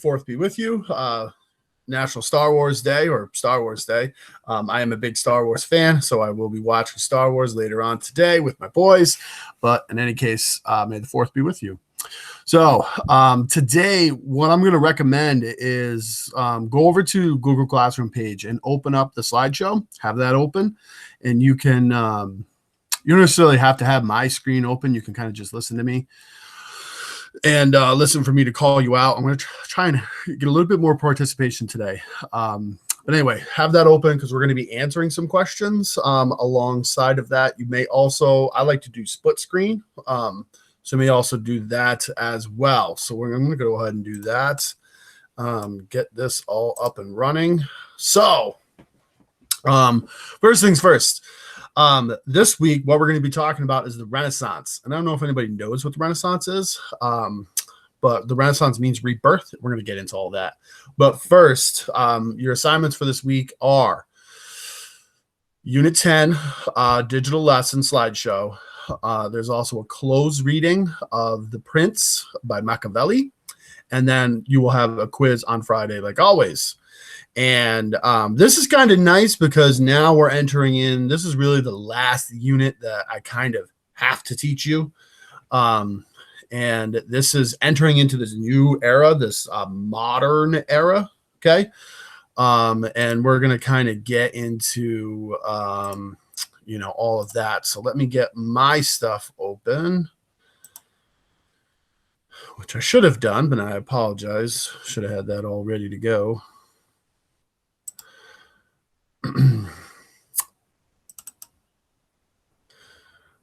4th be with you. National Star Wars Day or Star Wars Day. I am a big Star Wars fan, so I will be watching Star Wars later on today with my boys. But in any case, may the 4th be with you. So today, what I'm going to recommend is go over to Google Classroom page and open up the slideshow. Have that open, and you can you don't necessarily have to have my screen open. You can kind of just listen to me and listen for me to call you out. I'm going to try and get a little bit more participation today. But anyway, have that open because we're going to be answering some questions alongside of that. You may also, I like to do split screen. So you may also do that as well. So I'm going to go ahead and do that. Get this all up and running. So first things first. This week, what we're going to be talking about is the Renaissance. And I don't know if anybody knows what the Renaissance is, but the Renaissance means rebirth. We're going to get into all that. But first, your assignments for this week are Unit 10, digital lesson slideshow. There's also a closed reading of The Prince by Machiavelli. And then you will have a quiz on Friday, like always. And this is kind of nice because now we're entering in. This is really the last unit that I kind of have to teach you. And this is entering into this new era, this modern era. Okay. And we're going to kind of get into, all of that. So let me get my stuff open, which I should have done, but I apologize. Should have had that all ready to go.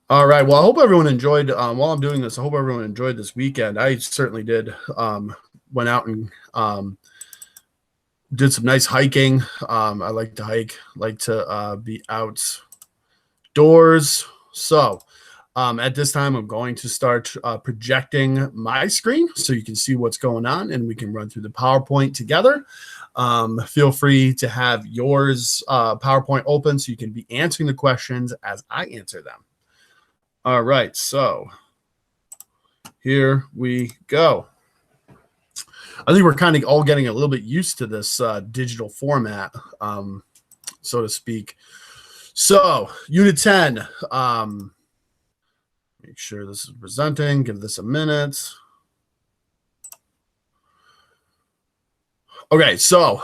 All right. Well, I hope everyone enjoyed, while I'm doing this, I hope everyone enjoyed this weekend. I certainly did. Went out and did some nice hiking. I like to hike, like to be outdoors. So at this time, I'm going to start projecting my screen so you can see what's going on and we can run through the PowerPoint together. Feel free to have yours PowerPoint open so you can be answering the questions as I answer them. All right, so here we go. I think we're kind of all getting a little bit used to this digital format, so to speak. So Unit 10, make sure this is presenting, give this a minute. Okay, so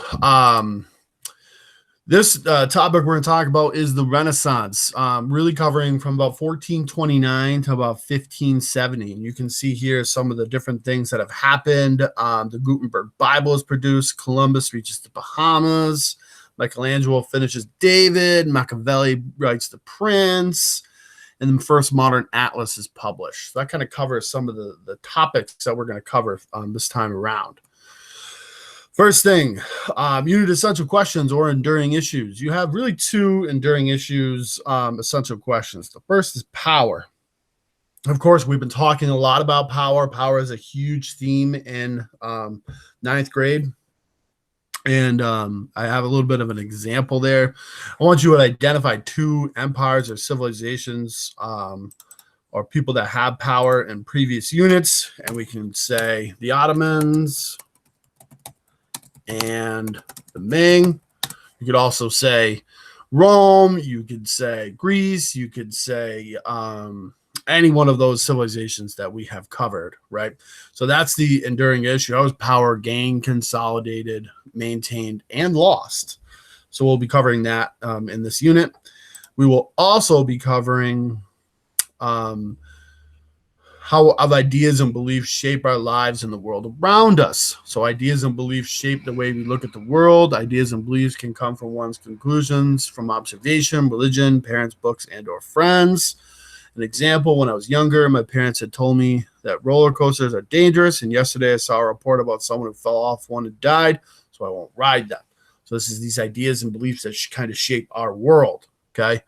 this topic we're going to talk about is the Renaissance, really covering from about 1429 to about 1570. And you can see here some of the different things that have happened. The Gutenberg Bible is produced. Columbus reaches the Bahamas. Michelangelo finishes David. Machiavelli writes The Prince. And the first modern atlas is published. So that kind of covers some of the topics that we're going to cover this time around. First thing, unit essential questions or enduring issues. You have really two enduring issues, essential questions. The first is power. Of course, we've been talking a lot about power. Power is a huge theme in 9th grade. And I have a little bit of an example there. I want you to identify two empires or civilizations or people that have power in previous units. And we can say the Ottomans and the Ming. You could also say Rome. You could say Greece. You could say any one of those civilizations that we have covered, right? So that's the enduring issue. How was power gained, consolidated, maintained, and lost? So we'll be covering that in this unit. We will also be covering how ideas and beliefs shape our lives and the world around us. So ideas and beliefs shape the way we look at the world. Ideas and beliefs can come from one's conclusions, from observation, religion, parents, books, and or friends. An example, when I was younger, my parents had told me that roller coasters are dangerous. And yesterday I saw a report about someone who fell off one and died, so I won't ride them. So this is these ideas and beliefs that kind of shape our world, okay?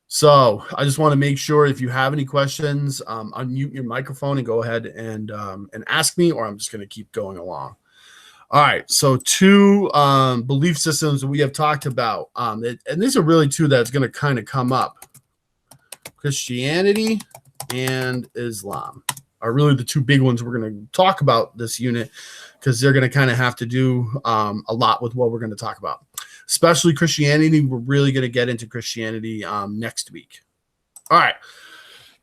So I just want to make sure if you have any questions, unmute your microphone and go ahead and ask me, or I'm just going to keep going along. All right, so two belief systems that we have talked about, and these are really two that's going to kind of come up: Christianity and Islam. are really the two big ones we're going to talk about this unit, because they're going to kind of have to do a lot with what we're going to talk about, especially Christianity. We're really going to get into Christianity next week. All right.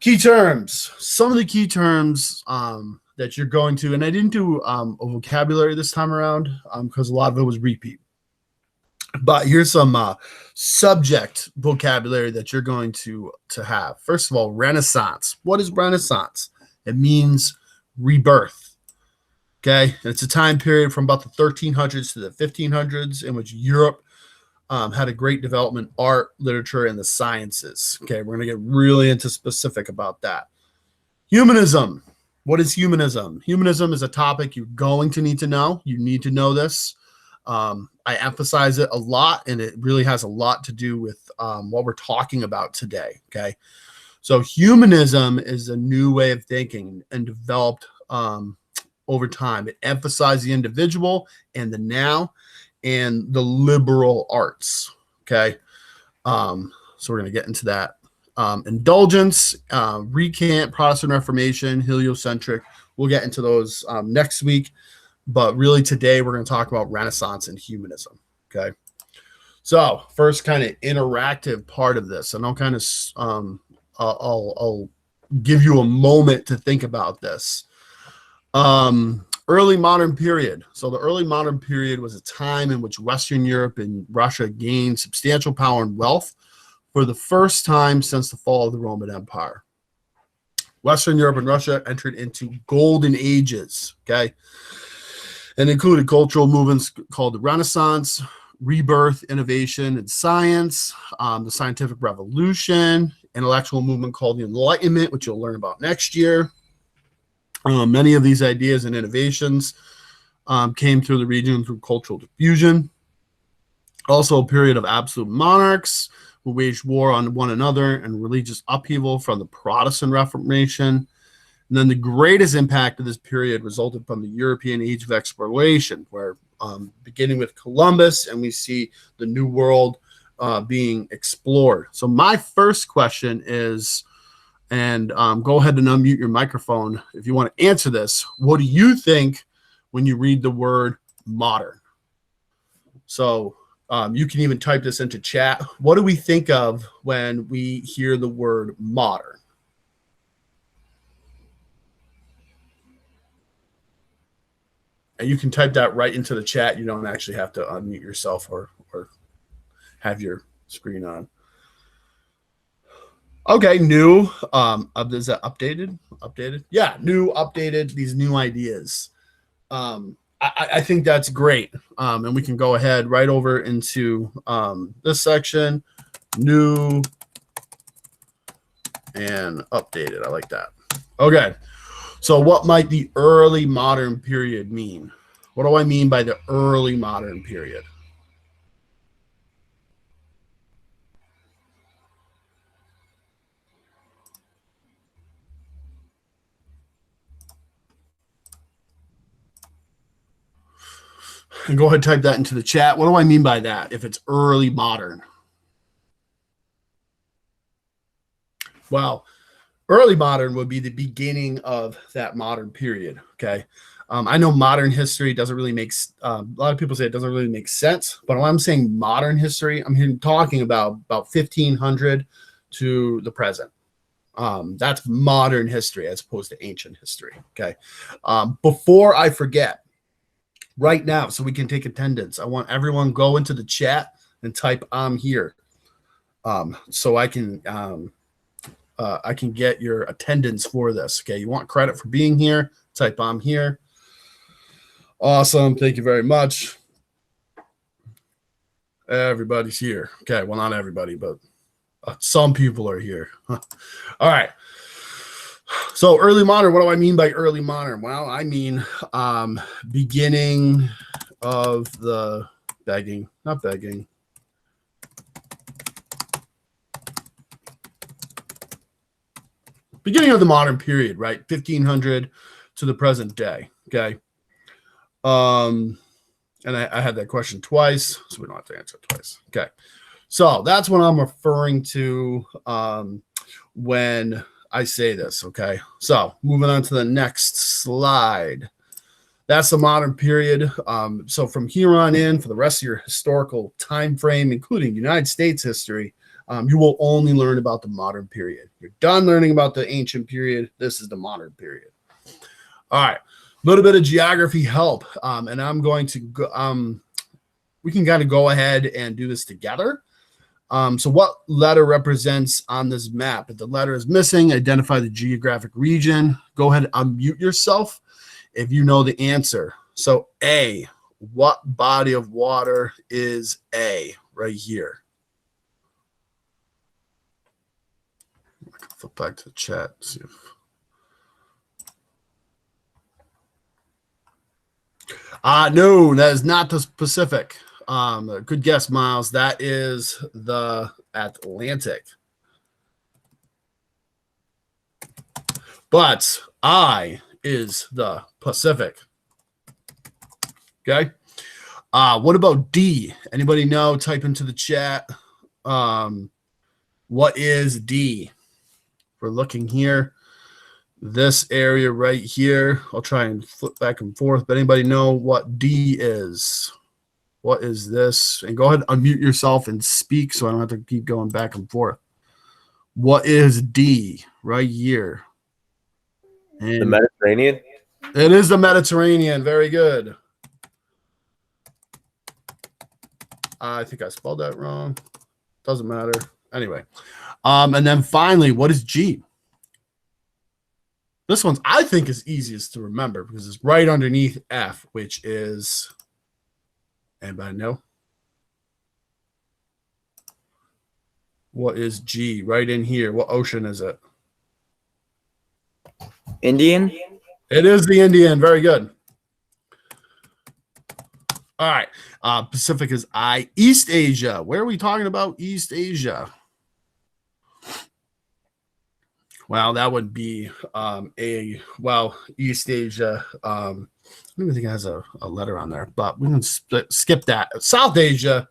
Key terms. Some of the key terms that you're going to, and I didn't do a vocabulary this time around because a lot of it was repeat. But here's some subject vocabulary that you're going to have. First of all, Renaissance. What is Renaissance? It means rebirth. Okay, it's a time period from about the 1300s to the 1500s in which Europe had a great development, art, literature, and the sciences. Okay, we're going to get really into specific about that. Humanism. What is humanism? Humanism is a topic you're going to need to know. You need to know this. I emphasize it a lot, and it really has a lot to do with what we're talking about today. Okay, so humanism is a new way of thinking and developed over time. It emphasized the individual and the now and the liberal arts. Okay, so we're going to get into that. Indulgence, recant, Protestant Reformation, heliocentric. We'll get into those next week. But really today we're going to talk about Renaissance and humanism. Okay. So first kind of interactive part of this, and I'll kind of I'll give you a moment to think about this. Early modern period. So the early modern period was a time in which Western Europe and Russia gained substantial power and wealth for the first time since the fall of the Roman Empire. Western Europe and Russia entered into golden ages. Okay. And included cultural movements called the Renaissance, rebirth, innovation, and science, the scientific revolution, intellectual movement called the Enlightenment, which you'll learn about next year. Many of these ideas and innovations came through the region through cultural diffusion. Also a period of absolute monarchs who waged war on one another and religious upheaval from the Protestant Reformation. And then the greatest impact of this period resulted from the European age of exploration, where beginning with Columbus, and we see the New World being explored. So my first question is, and go ahead and unmute your microphone if you want to answer this. What do you think when you read the word modern? So you can even type this into chat. What do we think of when we hear the word modern? And you can type that right into the chat. You don't actually have to unmute yourself or have your screen on. Okay, new. Is that updated? Updated? Yeah, new, updated, these new ideas. I think that's great. And we can go ahead right over into this section. New and updated. I like that. Okay. So what might the early modern period mean? What do I mean by the early modern period? And go ahead and type that into the chat. What do I mean by that if it's early modern? Well, early modern would be the beginning of that modern period. Okay. I know modern history doesn't really make a lot of people say it doesn't really make sense, but when I'm saying modern history, I'm here talking about 1500 to the present. That's modern history as opposed to ancient history. Okay. Before I forget, right now, so we can take attendance, I want everyone go into the chat and type "I'm here," so I can get your attendance for this. Okay, you want credit for being here? Type "I'm here." Awesome, thank you very much. Everybody's here. Okay, well, not everybody, but some people are here. All right. So early modern, what do I mean by early modern? Well, I mean beginning of the beginning of the modern period, right? 1500 to the present day. Okay. And I had that question twice, so we don't have to answer it twice. Okay. So that's what I'm referring to when I say this. Okay, so moving on to the next slide. That's the modern period. So from here on in, for the rest of your historical time frame, including United States history, you will only learn about the modern period. You're done learning about the ancient period. This is the modern period. All right, a little bit of geography help, and I'm going to go, we can kind of go ahead and do this together. So what letter represents on this map? If the letter is missing, identify the geographic region. Go ahead and unmute yourself if you know the answer. So A, what body of water is A right here? I can flip back to the chat. See if... No, that is not the Pacific. Good guess, Miles. That is the Atlantic. But I is the Pacific. Okay. What about D? Anybody know? Type into the chat. What is D? We're looking here. This area right here. I'll try and flip back and forth. But anybody know what D is? What is this? And go ahead and unmute yourself and speak so I don't have to keep going back and forth. What is D right here? And the Mediterranean? It is the Mediterranean. Very good. I think I spelled that wrong. Doesn't matter. Anyway. And then finally, what is G? This one's, I think, is easiest to remember because it's right underneath F, which is... Anybody know? What is G? Right in here. What ocean is it? Indian? It is the Indian. Very good. All right. Pacific is I. East Asia. Where are we talking about East Asia? Well, that would be East Asia. I don't even think it has a letter on there, but we can skip that. South Asia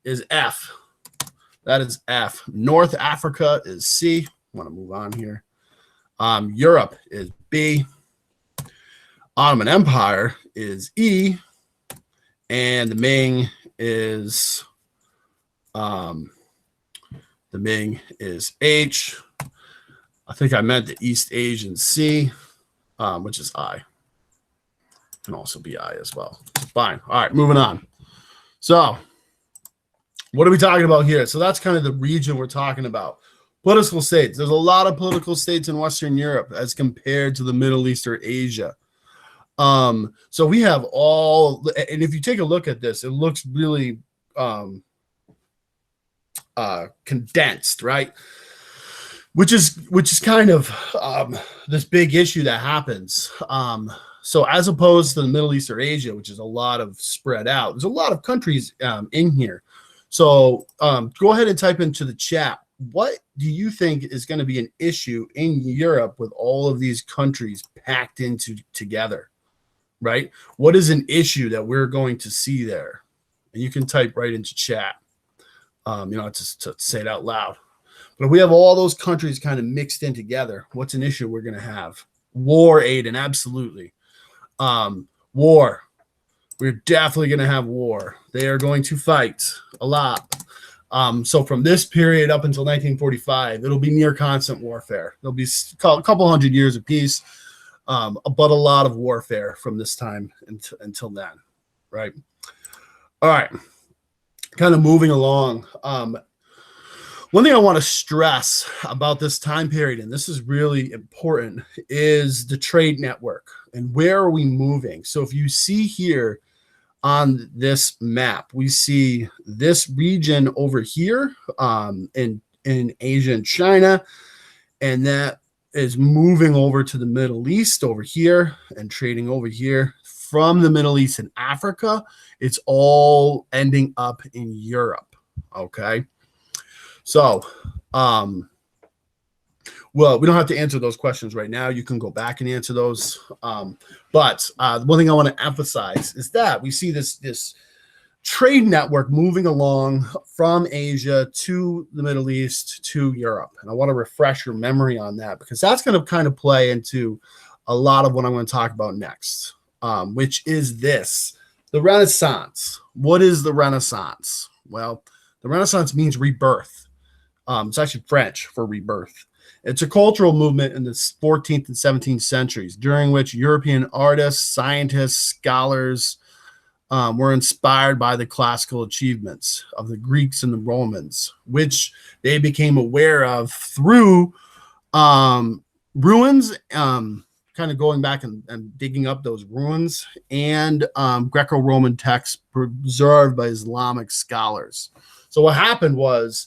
is F. That is F. North Africa is C. I want to move on here. Europe is B. Ottoman Empire is E. And the Ming is H. I think I meant the East Asian C, which is I. Can also be I as well. Fine. All right, moving on. So what are we talking about here? So that's kind of the region we're talking about. Political states. There's a lot of political states in Western Europe as compared to the Middle East or Asia. So we have all, and if you take a look at this, it looks really condensed, right? Which is kind of this big issue that happens. So as opposed to the Middle East or Asia, which is a lot of spread out, there's a lot of countries in here. So go ahead and type into the chat. What do you think is going to be an issue in Europe with all of these countries packed into together, right? What is an issue that we're going to see there? And you can type right into chat, just to say it out loud. But if we have all those countries kind of mixed in together, what's an issue we're going to have? War, Aiden, absolutely. War. We're definitely going to have war. They are going to fight a lot. So from this period up until 1945, it'll be near constant warfare. There'll be a couple hundred years of peace, but a lot of warfare from this time until then, right? All right. Kind of moving along. One thing I want to stress about this time period, and this is really important, is the trade network and where are we moving? So if you see here on this map, we see this region over here in Asia and China, and that is moving over to the Middle East over here and trading over here. From the Middle East and Africa, it's all ending up in Europe, okay? So, well, we don't have to answer those questions right now. You can go back and answer those. But one thing I want to emphasize is that we see this trade network moving along from Asia to the Middle East to Europe. And I want to refresh your memory on that because that's going to kind of play into a lot of what I'm going to talk about next, which is this: the Renaissance. What is the Renaissance? Well, the Renaissance means rebirth. It's actually French for rebirth. It's a cultural movement in the 14th and 17th centuries, during which European artists, scientists, scholars were inspired by the classical achievements of the Greeks and the Romans, which they became aware of through ruins, kind of going back and digging up those ruins, and Greco-Roman texts preserved by Islamic scholars. So what happened was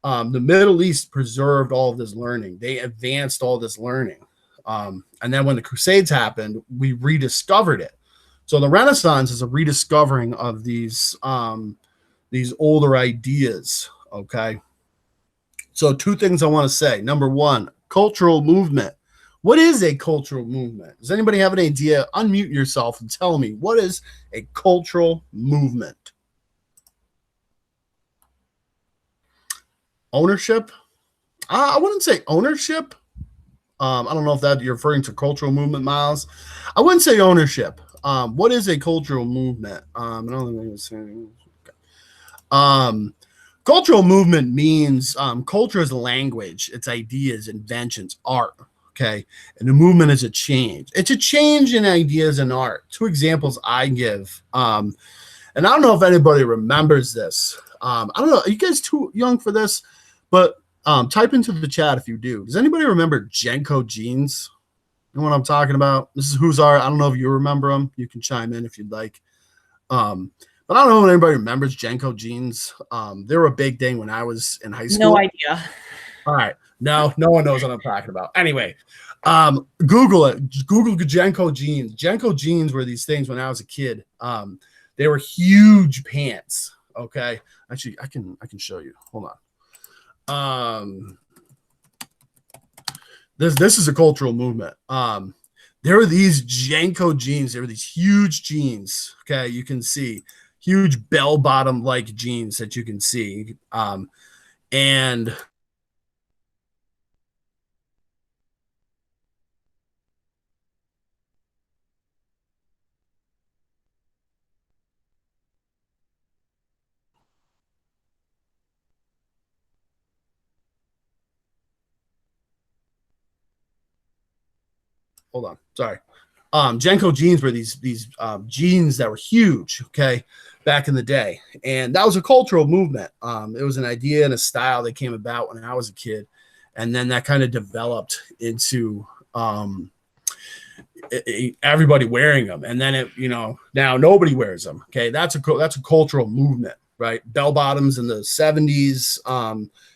the Middle East preserved all of this learning. They advanced all this learning. And then when the Crusades happened, we rediscovered it. So the Renaissance is a rediscovering of these older ideas, okay? So two things I want to say. Number one, cultural movement. What is a cultural movement? Does anybody have an idea? Unmute yourself and tell me, what is a cultural movement? Ownership? I wouldn't say ownership. I don't know if that you're referring to cultural movement, Miles. I wouldn't say ownership. What is a cultural movement? I don't think it's cultural movement means culture is language, it's ideas, inventions, art. Okay, and the movement is a change. It's a change in ideas and art. Two examples I give, and I don't know if anybody remembers this. I don't know. Are you guys too young for this? But type into the chat if you do. Does anybody remember Jenko jeans? You know what I'm talking about? This is Huzar. I don't know if you remember them. You can chime in if you'd like. But I don't know if anybody remembers Jenko jeans. They were a big thing when I was in high school. No idea. All right. No one knows what I'm talking about. Anyway, Google it. Google Jenko jeans. Jenko jeans were these things when I was a kid. They were huge pants. Okay. Actually, I can show you. Hold on. This is a cultural movement. There were these Jenko jeans. There were these huge jeans. Okay, you can see huge bell bottom like jeans that you can see. And hold on, sorry. Jenko jeans were these jeans that were huge, okay, back in the day, and that was a cultural movement. It was an idea and a style that came about when I was a kid, and then that kind of developed into everybody wearing them, and then now nobody wears them. Okay, that's a cultural movement, right? Bell bottoms in the 70s,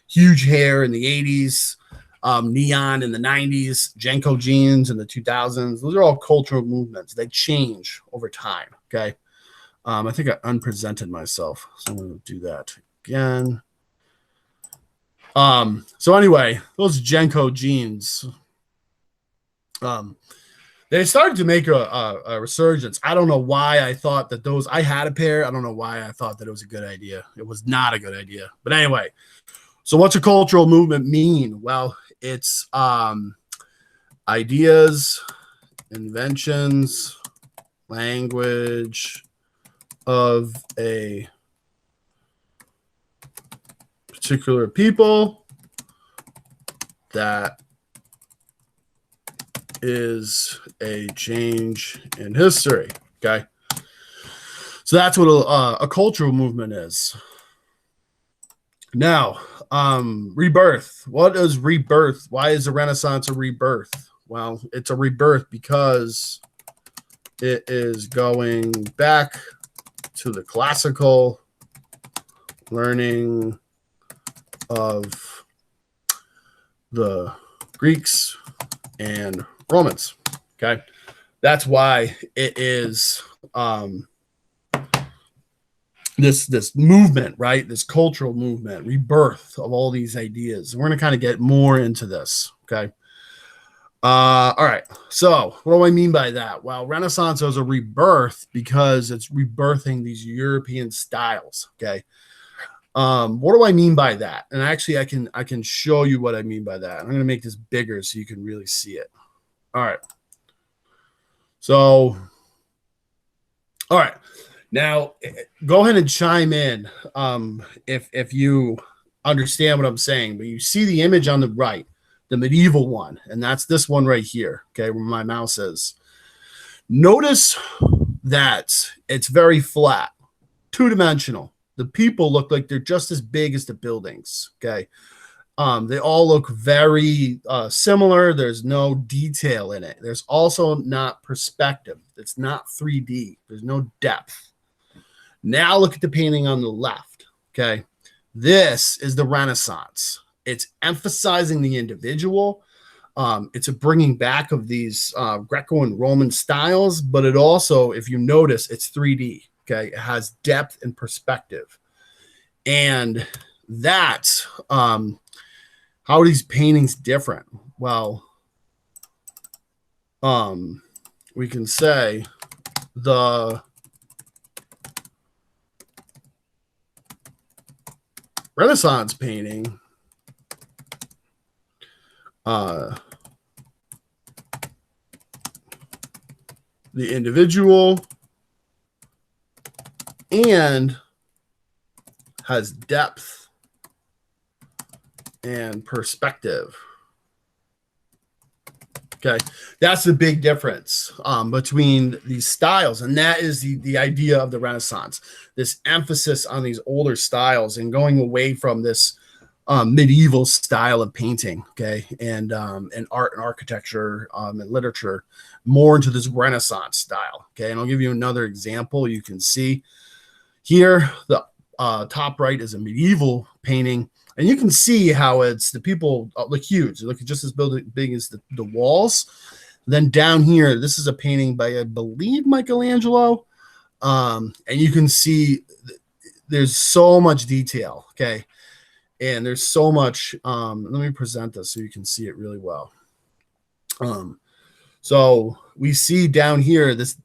huge hair in the 80s. Neon in the 90s, Jenko jeans in the 2000s. Those are all cultural movements. They change over time. Okay. I think I unpresented myself, so I'm going to do that again. So anyway, those Jenko jeans, they started to make a resurgence. I don't know why I thought that I had a pair. I don't know why I thought that it was a good idea. It was not a good idea. But anyway, so what's a cultural movement mean? Well, it's ideas, inventions, language of a particular people that is a change in history. Okay. So that's what a cultural movement is. Now, rebirth. What is rebirth? Why is the Renaissance a rebirth? Well, it's a rebirth because it is going back to the classical learning of the Greeks and Romans. Okay, that's why it is this movement, right? This cultural movement, rebirth of all these ideas. We're going to kind of get more into this. Okay. All right. So, what do I mean by that? Well, Renaissance is a rebirth because it's rebirthing these European styles. Okay. What do I mean by that? And actually, I can show you what I mean by that. I'm going to make this bigger so you can really see it. All right. So, all right. Now, go ahead and chime in if you understand what I'm saying. But you see the image on the right, the medieval one, and that's this one right here. Okay, where my mouse is. Notice that it's very flat, two-dimensional. The people look like they're just as big as the buildings. Okay, they all look very similar. There's no detail in it. There's also not perspective. It's not 3D. There's no depth. Now look at the painting on the left. Okay. This is the Renaissance. It's emphasizing the individual. It's a bringing back of these Greco and Roman styles, but it also, if you notice, it's 3D. Okay. It has depth and perspective. And that's how are these paintings different? Well, we can say the Renaissance painting the individual and has depth and perspective. Okay, that's the big difference between these styles, and that is the idea of the Renaissance. This emphasis on these older styles and going away from this medieval style of painting, okay, and art and architecture and literature, more into this Renaissance style. Okay, and I'll give you another example. You can see here the top right is a medieval painting. And you can see how it's the people look huge. They look just as big as the walls. Then down here, this is a painting by, I believe, Michelangelo. And you can see there's so much detail. Okay. And there's so much. Let me present this so you can see it really well. So we see down here this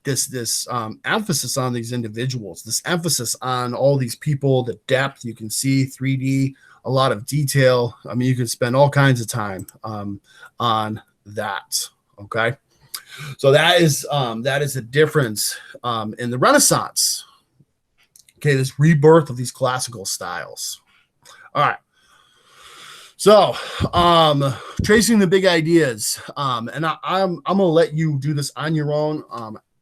emphasis on these individuals, this emphasis on all these people, the depth. You can see 3D, a lot of detail. I mean, you can spend all kinds of time on that. Okay, so that is the difference in the Renaissance. Okay, this rebirth of these classical styles. All right. So, tracing the big ideas, and I'm gonna let you do this on your own.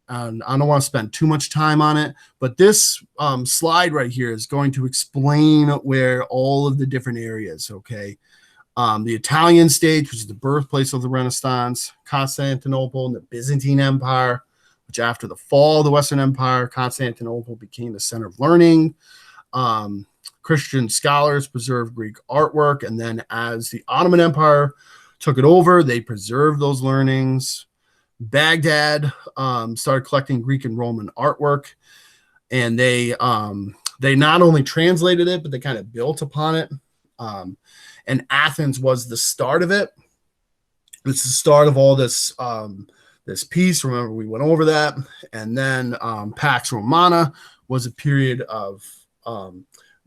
And I don't want to spend too much time on it, but this slide right here is going to explain where all of the different areas. Okay, the Italian state, which is the birthplace of the Renaissance, Constantinople, and the Byzantine Empire, which after the fall of the Western Empire, Constantinople became the center of learning. Christian scholars preserved Greek artwork, and then as the Ottoman Empire took it over, they preserved those learnings. Baghdad started collecting Greek and Roman artwork, and they not only translated it, but they kind of built upon it. And Athens was the start of it. It's the start of all this this piece. Remember, we went over that, and then Pax Romana was a period of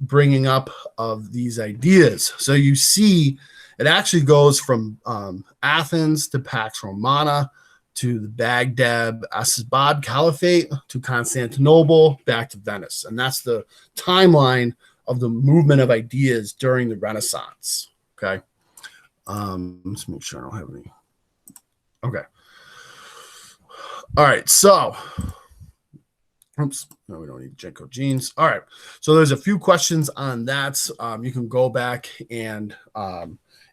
bringing up of these ideas. So you see, it actually goes from Athens to Pax Romana to the Baghdad Abbasid Caliphate to Constantinople back to Venice, and that's the timeline of the movement of ideas during the Renaissance. Okay, let's make sure I don't have any. Okay, all right, so. Oops, no, we don't need Jenko jeans. All right, so there's a few questions on that. You can go back and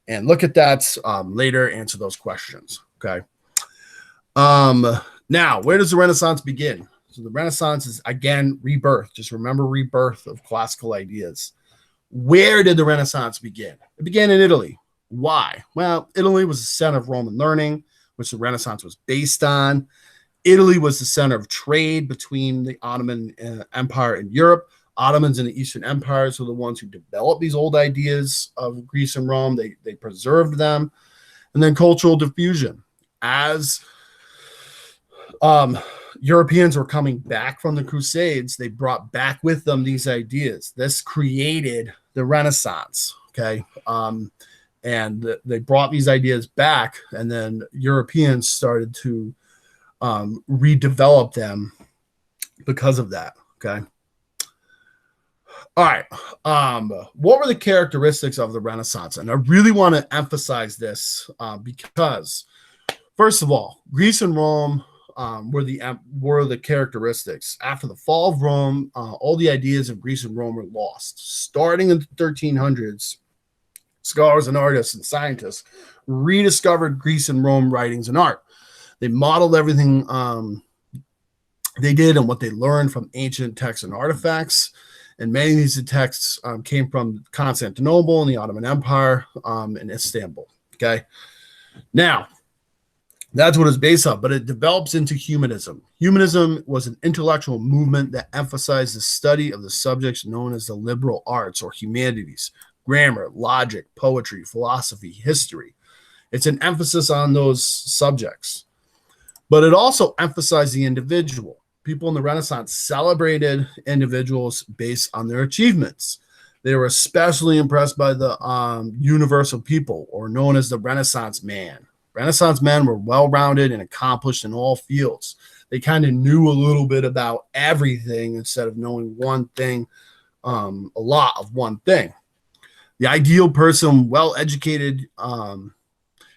look at that later, answer those questions. Okay. Now, where does the Renaissance begin? So the Renaissance is, again, rebirth. Just remember rebirth of classical ideas. Where did the Renaissance begin? It began in Italy. Why? Well, Italy was the center of Roman learning, which the Renaissance was based on. Italy was the center of trade between the Ottoman Empire and Europe. Ottomans and the Eastern Empires were the ones who developed these old ideas of Greece and Rome. They preserved them. And then cultural diffusion. as Europeans were coming back from the Crusades, they brought back with them these ideas. This created the Renaissance. Okay. And they brought these ideas back, and then Europeans started to redevelop them because of that. Okay. All right. What were the characteristics of the Renaissance? And I really want to emphasize this because, first of all, Greece and Rome were the characteristics. After the fall of Rome, all the ideas of Greece and Rome were lost. Starting in the 1300s, scholars and artists and scientists rediscovered Greece and Rome writings and art. They modeled everything they did and what they learned from ancient texts and artifacts. And many of these texts came from Constantinople and the Ottoman Empire in Istanbul. Okay. Now, that's what it's based on, but it develops into humanism. Humanism was an intellectual movement that emphasized the study of the subjects known as the liberal arts or humanities, grammar, logic, poetry, philosophy, history. It's an emphasis on those subjects, but it also emphasized the individual. People in the Renaissance celebrated individuals based on their achievements. They were especially impressed by the universal people, or known as the Renaissance man. Renaissance men were well-rounded and accomplished in all fields. They kind of knew a little bit about everything instead of knowing one thing, a lot of one thing. The ideal person, well-educated,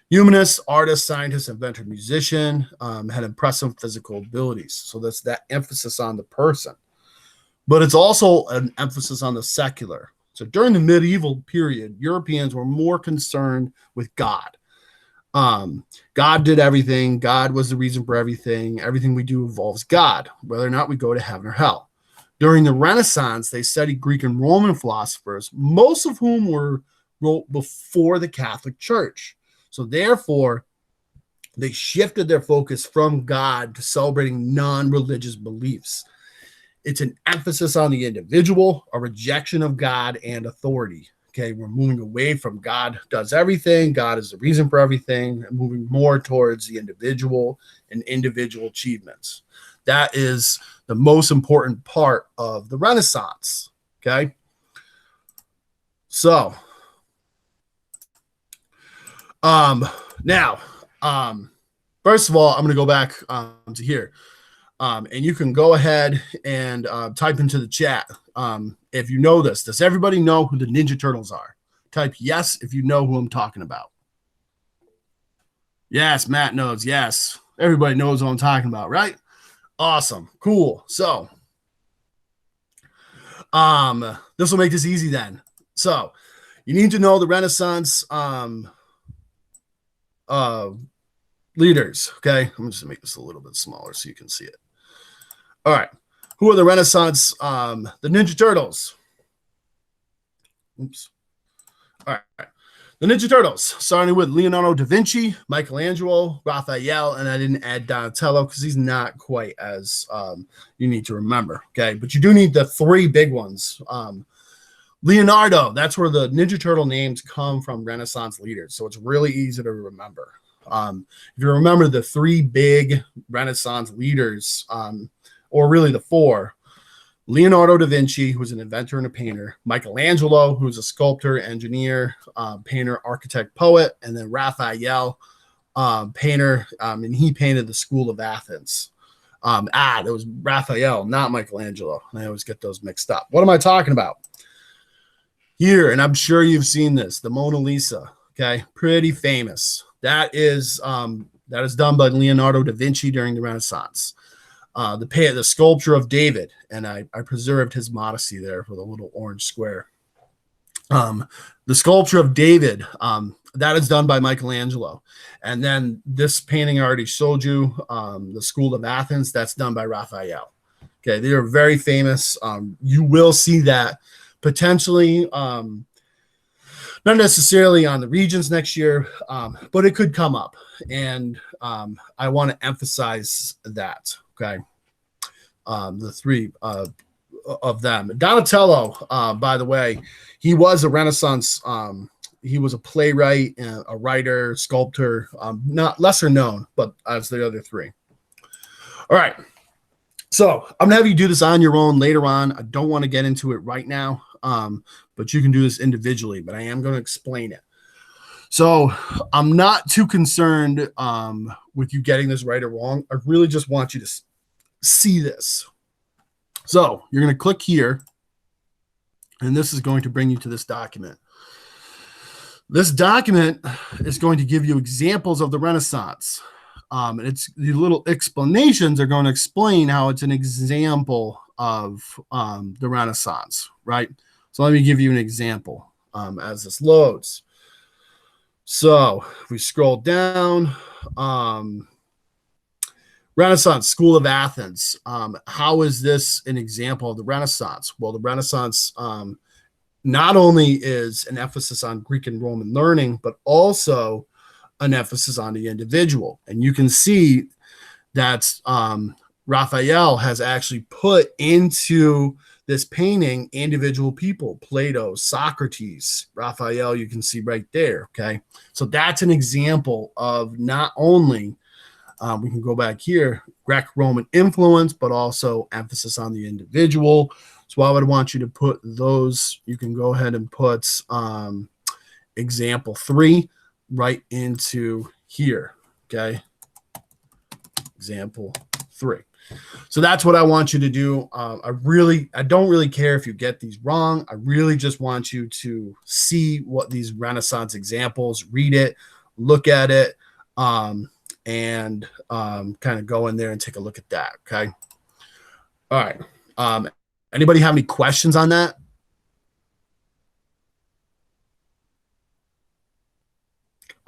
humanist, artist, scientist, inventor, musician, had impressive physical abilities. So that's that emphasis on the person. But it's also an emphasis on the secular. So during the medieval period, Europeans were more concerned with God. God did everything. God was the reason for everything. Everything we do involves God, whether or not we go to heaven or hell. During the Renaissance, they studied Greek and Roman philosophers, most of whom wrote before the Catholic Church. So therefore, they shifted their focus from God to celebrating non-religious beliefs. It's an emphasis on the individual, a rejection of God and authority. Okay, we're moving away from God does everything, God is the reason for everything, and moving more towards the individual and individual achievements. That is the most important part of the Renaissance. Okay, so now, first of all, I'm going to go back to here. And you can go ahead and type into the chat if you know this. Does everybody know who the Ninja Turtles are? Type yes if you know who I'm talking about. Yes, Matt knows. Yes, everybody knows what I'm talking about, right? Awesome. Cool. So this will make this easy then. So you need to know the Renaissance leaders. Okay, I'm just gonna make this a little bit smaller so you can see it. All right, who are the Renaissance? The Ninja Turtles. Oops. All right, the Ninja Turtles, starting with Leonardo da Vinci, Michelangelo, Raphael, and I didn't add Donatello because he's not quite as you need to remember. Okay, but you do need the three big ones. Leonardo, that's where the Ninja Turtle names come from, Renaissance leaders. So it's really easy to remember. If you remember the three big Renaissance leaders, or really the four, Leonardo da Vinci, who was an inventor and a painter, Michelangelo, who's a sculptor, engineer, painter, architect, poet, and then Raphael, painter, and he painted the School of Athens. It was Raphael, not Michelangelo. I always get those mixed up. What am I talking about? Here, and I'm sure you've seen this, the Mona Lisa. Okay, pretty famous. That is done by Leonardo da Vinci during the Renaissance. The sculpture of David, and I preserved his modesty there with a little orange square. The sculpture of David, that is done by Michelangelo. And then this painting I already showed you, the School of Athens, that's done by Raphael. Okay, they are very famous. You will see that potentially, not necessarily on the regions next year, but it could come up. And I want to emphasize that. Okay. The three of them. Donatello, by the way, he was a Renaissance. he was a playwright, a writer, sculptor, not lesser known, but as the other three. All right. So I'm gonna have you do this on your own later on. I don't want to get into it right now, but you can do this individually. But I am going to explain it. So I'm not too concerned with you getting this right or wrong. I really just want you to see this. So you're going to click here, and this is going to bring you to this document. This document is going to give you examples of the Renaissance. And it's the little explanations are going to explain how it's an example of the Renaissance, right? So let me give you an example as this loads. So if we scroll down, Renaissance, School of Athens. How is this an example of the Renaissance? Well, the Renaissance not only is an emphasis on Greek and Roman learning, but also an emphasis on the individual. And you can see that Raphael has actually put into this painting individual people, Plato, Socrates, Raphael, you can see right there, okay? So that's an example of not only, we can go back here, Greco-Roman influence, but also emphasis on the individual. So I would want you to put those, you can go ahead and put example 3 right into here, okay? Example 3. So that's what I want you to do. I don't really care if you get these wrong. I really just want you to see what these Renaissance examples, read it, look at it, and kind of go in there and take a look at that, okay? All right. Anybody have any questions on that?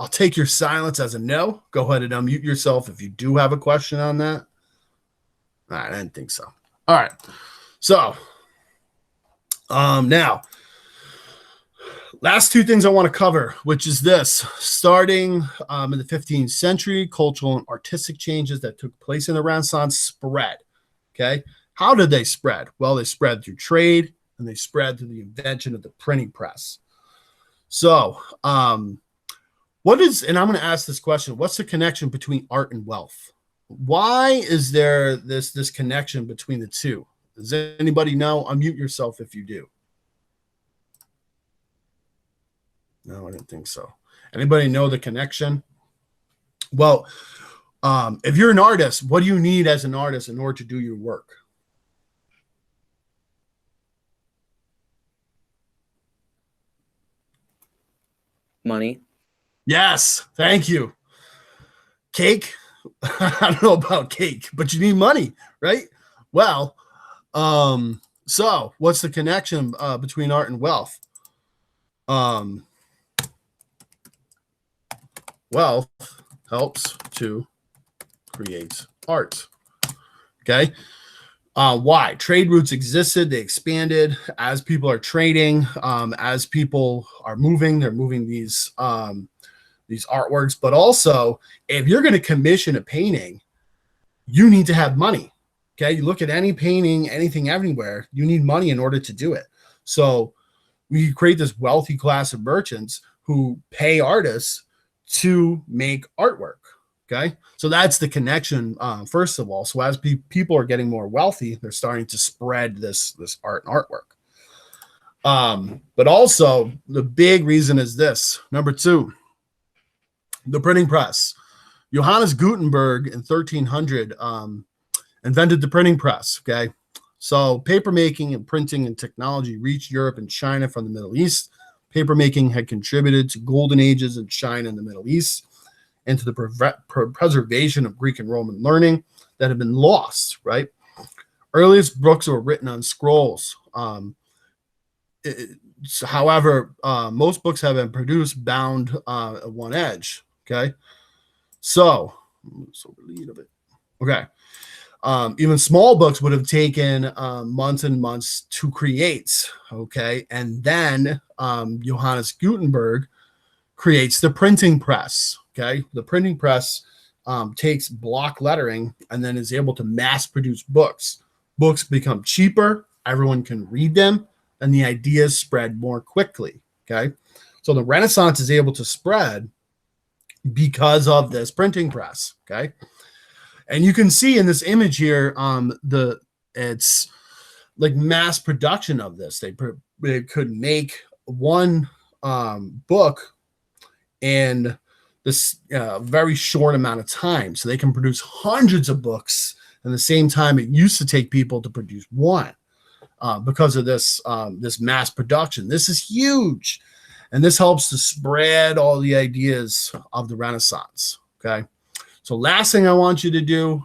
I'll take your silence as a no. Go ahead and unmute yourself if you do have a question on that. All right, I didn't think so. All right. So now, last two things I want to cover, which is this. Starting in the 15th century, cultural and artistic changes that took place in the Renaissance spread. Okay. How did they spread? Well, they spread through trade, and they spread through the invention of the printing press. So, what is, and I'm going to ask this question, what's the connection between art and wealth? Why is there this connection between the two? Does anybody know? Unmute yourself if you do. No, I didn't think so. Anybody know the connection? Well, if you're an artist, what do you need as an artist in order to do your work? Money. Yes, thank you. Cake? I don't know about cake, but you need money, right? Well, so what's the connection between art and wealth? Wealth helps to create art. Okay. Why? Trade routes existed, they expanded as people are trading, as people are moving, they're moving these artworks, but also if you're going to commission a painting, you need to have money. Okay. You look at any painting, anything everywhere, you need money in order to do it. So we create this wealthy class of merchants who pay artists to make artwork. Okay. So that's the connection. First of all, so as people are getting more wealthy, they're starting to spread this art and artwork. But also the big reason is this. Number 2, the printing press. Johannes Gutenberg in 1300 invented the printing press. Okay. So papermaking and printing and technology reached Europe and China from the Middle East. Papermaking had contributed to golden ages in China and the Middle East, and to the preservation of Greek and Roman learning that had been lost, right? Earliest books were written on scrolls. However, most books have been produced bound at one edge, okay? So lead of it. Okay. Even small books would have taken months and months to create, okay? And then Johannes Gutenberg creates the printing press, okay? The printing press takes block lettering and then is able to mass produce books. Books become cheaper, everyone can read them, and the ideas spread more quickly, okay? So the Renaissance is able to spread because of this printing press. Okay. And you can see in this image here, it's like mass production of this. They could make one book in this very short amount of time. So they can produce hundreds of books in the same time it used to take people to produce one because of this mass production. This is huge. And this helps to spread all the ideas of the Renaissance. Okay. So last thing I want you to do,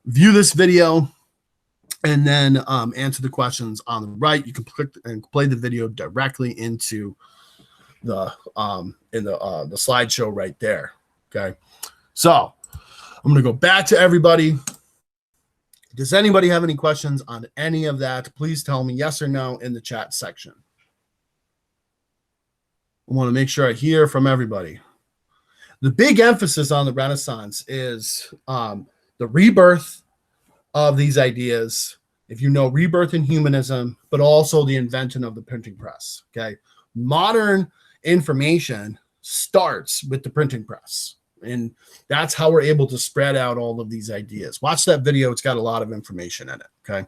view this video and then answer the questions on the right. You can click and play the video directly into the slideshow right there. Okay. So I'm going to go back to everybody. Does anybody have any questions on any of that? Please tell me yes or no in the chat section. I want to make sure I hear from everybody. The big emphasis on the Renaissance is the rebirth of these ideas. If you know, rebirth in humanism, but also the invention of the printing press. Okay. Modern information starts with the printing press. And that's how we're able to spread out all of these ideas. Watch that video. It's got a lot of information in it. Okay.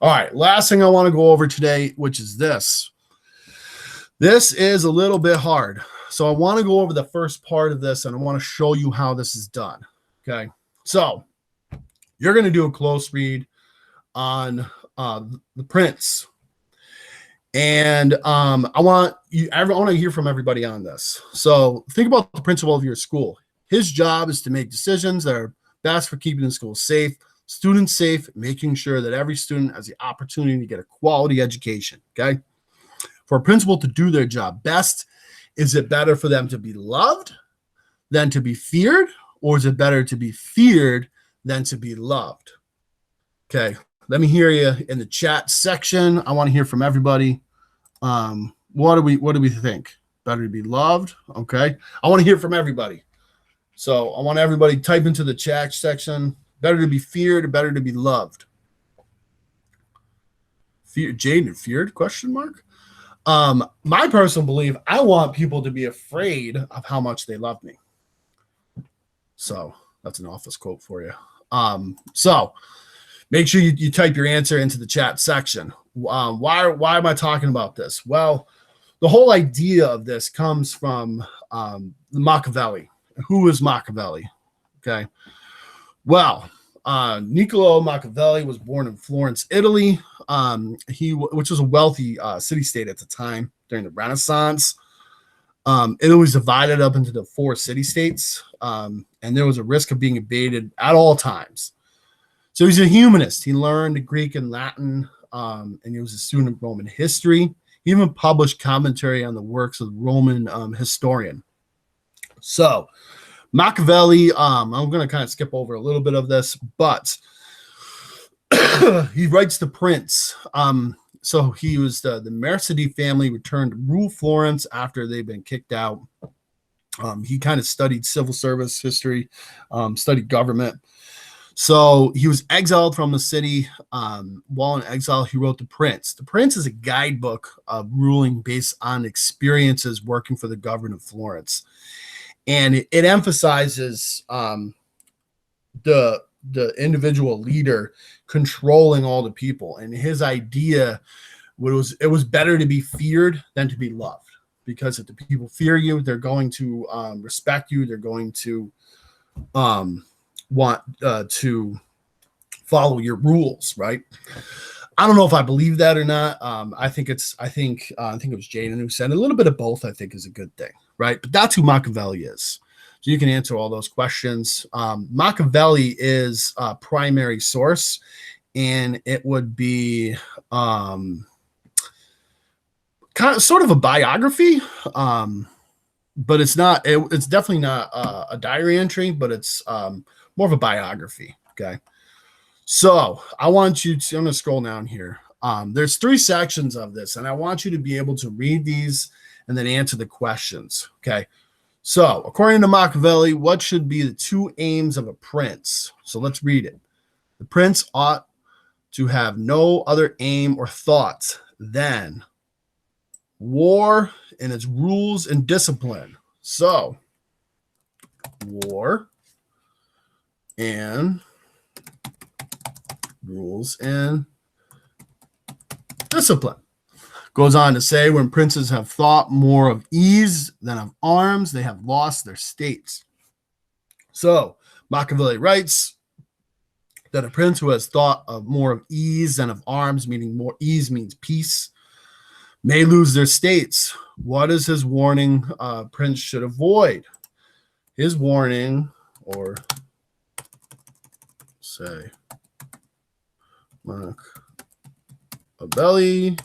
All right. Last thing I want to go over today, which is this. This is a little bit hard. So I want to go over the first part of this and I want to show you how this is done. Okay. So you're going to do a close read on the prints. And I want to hear from everybody on this. So think about the principal of your school. His job is to make decisions that are best for keeping the school safe, students safe, making sure that every student has the opportunity to get a quality education. Okay. For a principal to do their job best, is it better for them to be loved than to be feared? Or is it better to be feared than to be loved? Okay. Let me hear you in the chat section. I want to hear from everybody. What do we think? Better to be loved? Okay. I want to hear from everybody. So I want everybody to type into the chat section. Better to be feared or better to be loved? Jaden, feared? Question mark. My personal belief, I want people to be afraid of how much they love me. So that's an office quote for you. So make sure you type your answer into the chat section. Why am I talking about this? Well, the whole idea of this comes from Machiavelli. Who is Machiavelli? Okay. Well, Niccolo Machiavelli was born in Florence, Italy. Which was a wealthy city-state at the time during the Renaissance. Italy was divided up into the 4 city-states, and there was a risk of being invaded at all times. So he's a humanist. He learned Greek and Latin, and he was a student of Roman history. He even published commentary on the works of the Roman historian. So Machiavelli, I'm going to kind of skip over a little bit of this, but he writes The Prince. So he was the Mercedi family returned to rule Florence after they'd been kicked out. He kind of studied civil service history, studied government. So he was exiled from the city. While in exile, he wrote The Prince. The Prince is a guidebook of ruling based on experiences working for the government of Florence. And it emphasizes the individual leader controlling all the people. And his idea it was better to be feared than to be loved, because if the people fear you, they're going to respect you. They're going to want to follow your rules, right? I don't know if I believe that or not. I think it was Jaden who said a little bit of both. I think is a good thing, right? But that's who Machiavelli is. So you can answer all those questions. Machiavelli is a primary source, and it would be kind of sort of a biography, but it's not. It's definitely not a diary entry, but it's more of a biography. Okay. So I'm going to scroll down here. There's 3 sections of this, and I want you to be able to read these and then answer the questions. Okay. So according to Machiavelli, what should be the 2 aims of a prince? So let's read it. The prince ought to have no other aim or thought than war and its rules and discipline. So, war and rules and discipline. Goes on to say, when princes have thought more of ease than of arms, they have lost their states. So, Machiavelli writes that a prince who has thought of more of ease than of arms, meaning more ease means peace, may lose their states. What is his warning prince should avoid? His warning, or say Machiavelli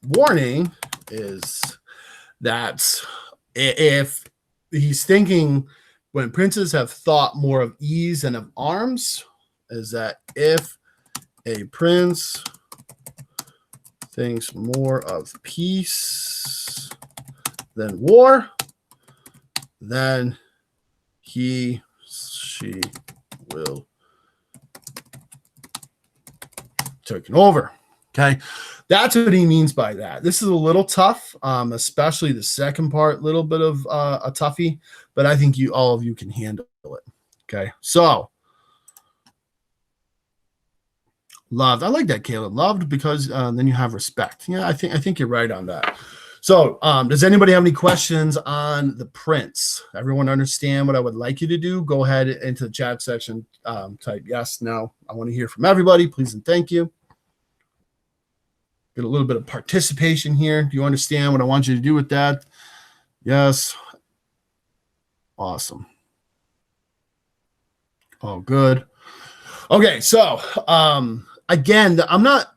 warning is that if he's thinking when princes have thought more of ease than of arms, is that if a prince thinks more of peace than war, then she will take it over. Okay, that's what he means by that. This is a little tough, especially the second part, little bit of a toughie, but I think all of you can handle it. Okay, so loved. I like that, Caleb. Loved because then you have respect. Yeah, I think you're right on that. So, does anybody have any questions on the prince? Everyone understand what I would like you to do? Go ahead into the chat section. Type yes, no. I want to hear from everybody. Please and thank you. Get a little bit of participation here. Do you understand what I want you to do with that? Yes. Awesome. Oh, good. Okay, so again, I'm not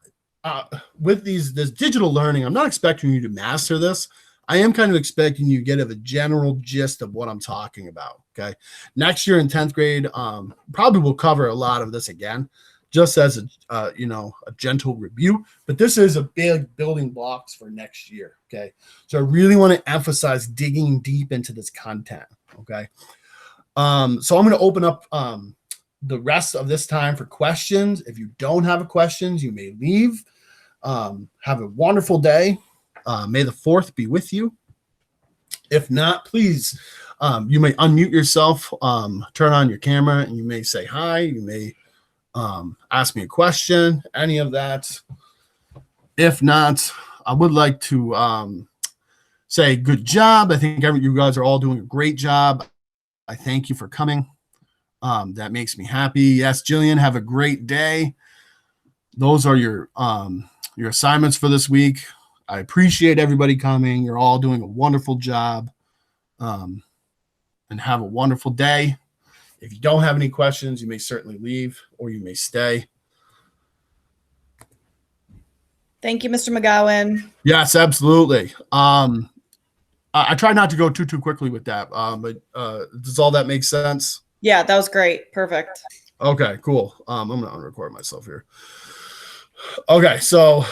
with this digital learning, I'm not expecting you to master this. I am kind of expecting you to get a general gist of what I'm talking about. Okay, next year in 10th grade, probably will cover a lot of this again, just as a gentle review. But this is a big building blocks for next year. Okay, so I really want to emphasize digging deep into this content. Okay, so I'm going to open up the rest of this time for questions. If you don't have questions, you may leave. Have a wonderful day. May the 4th be with you. If not, please, you may unmute yourself, turn on your camera, and you may say hi. You may ask me a question, any of that. If not, I would like to say good job. I think you guys are all doing a great job. I thank you for coming. That makes me happy. Yes, Jillian, have a great day. Those are your assignments for this week. I appreciate everybody coming. You're all doing a wonderful job. And have a wonderful day. If you don't have any questions, you may certainly leave or you may stay. Thank you, Mr. McGowan. Yes, absolutely. I try not to go too quickly with that, but does all that make sense? Yeah, that was great. Perfect. Okay, cool. I'm going to unrecord myself here. Okay, so